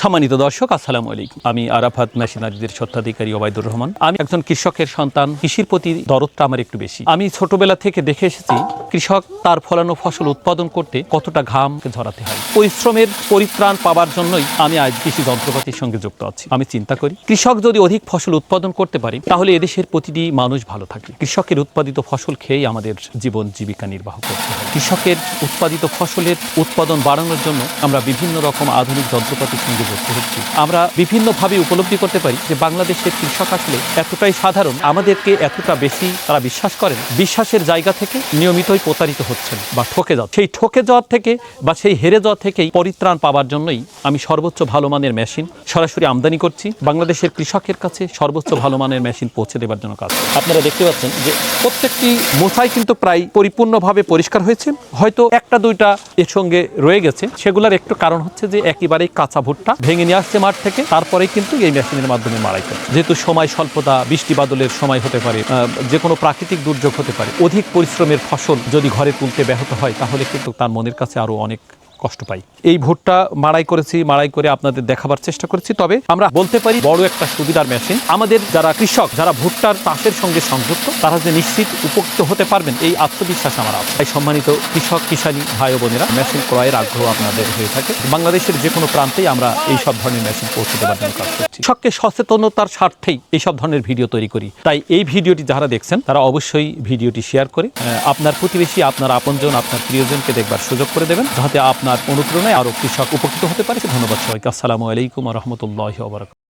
সম্মানিত দর্শক, আসসালামু আলাইকুম। আমি আরাফাত মেশিনারিজের স্বত্বাধিকারী ওবায়দুর রহমান। আমি একজন কৃষকের সন্তান। কৃষির প্রতি দরদটা আমার একটু বেশি। আমি ছোটবেলা থেকে দেখে এসেছি কৃষক তার ফলানো ফসল উৎপাদন করতে কতটা ঘাম ঝরাতে হয়। পরিশ্রমের পরিত্রাণ পাওয়ার জন্যই আমি আজ কৃষি যন্ত্রপাতির সঙ্গে যুক্ত আছি। আমি চিন্তা করি কৃষক যদি অধিক ফসল উৎপাদন করতে পারে তাহলে এদেশের প্রতিটি মানুষ ভালো থাকে। কৃষকের উৎপাদিত ফসল খেয়েই আমাদের জীবন জীবিকা নির্বাহ করতে হয়। কৃষকের উৎপাদিত ফসলের উৎপাদন বাড়ানোর জন্য আমরা বিভিন্ন রকম আধুনিক যন্ত্রপাতির সঙ্গে যুক্ত হচ্ছি। আমরা বিভিন্নভাবে উপলব্ধি করতে পারি যে বাংলাদেশের কৃষক আসলে এতটাই সাধারণ, আমাদেরকে এতটা বেশি তারা বিশ্বাস করেন, বিশ্বাসের জায়গা থেকে নিয়মিতই প্রতারিত হচ্ছেন বা ঠকে যাওয়া। সেই ঠকে যাওয়ার থেকে বা সেই হেরে যাওয়া থেকেই পরিত্রাণ পাওয়ার জন্যই আমি সর্বোচ্চ ভালো মানের মেশিন সরাসরি আমদানি করছি। বাংলাদেশের কৃষকের কাছে সর্বোচ্চ ভালো মানের মেশিন পৌঁছে দেওয়ার জন্য কাজ। আপনারা দেখতে পাচ্ছেন যে প্রত্যেকটি মোছাই কিন্তু প্রায় পরিপূর্ণভাবে পরিষ্কার হয়েছে। হয়তো একটা দুইটা এর সঙ্গে রয়ে গেছে, সেগুলোর একটু কারণ হচ্ছে যে একেবারেই কাঁচা ভুট্টা ভেঙে নিয়ে আসছে মাঠ থেকে, তারপরেই কিন্তু এই মেশিনের মাধ্যমে মাড়াই করে। যেহেতু সময় স্বল্পতা, বৃষ্টি বাদলের সময় হতে পারে, যে কোনো প্রাকৃতিক দুর্যোগ হতে পারে, অধিক পরিশ্রমের ফসল যদি ঘরে তুলতে ব্যাহত হয় তাহলে কিন্তু তার মনের কাছে আরো অনেক কষ্ট পাই। এই ভুট্টা মাড়াই করেছি, মাড়াই করে আপনাদের দেখাবার চেষ্টা করেছি। তবে আমরা বলতে পারি বড় একটা সুবিধার মেশিন। আমাদের যারা কৃষক, যারা ভুট্টার চাষের সঙ্গে সংযুক্ত, তারা যে নিশ্চিত উপকৃত হতে পারবেন এই আত্মবিশ্বাস আমার আছে। তাই সম্মানিত কৃষক কিষানী ভাই ও বোনেরা, মেশিন ক্রয়ের আগ্রহ আপনাদের হয়ে থাকে। বাংলাদেশের যে কোনো প্রান্তেই আমরা এই সব ধরনের মেশিন পৌঁছে দেওয়ার জন্য কাজ করছি। কৃষককে সচেতনতার স্বার্থেই এই সব ধরনের ভিডিও তৈরি করি। তাই এই ভিডিওটি যারা দেখছেন তারা অবশ্যই ভিডিওটি শেয়ার করে আপনার প্রতিবেশী, আপনার আপনজন, আপনার প্রিয়জনকে দেখবার সুযোগ করে দেবেন, যাতে আপনার অনুপ্রেরণায় আরো কৃষক উপকৃত হতে পারে। ধন্যবাদ সবাইকে। আসসালামু আলাইকুম ওয়া রাহমাতুল্লাহি ওয়া বারাকাতুহু।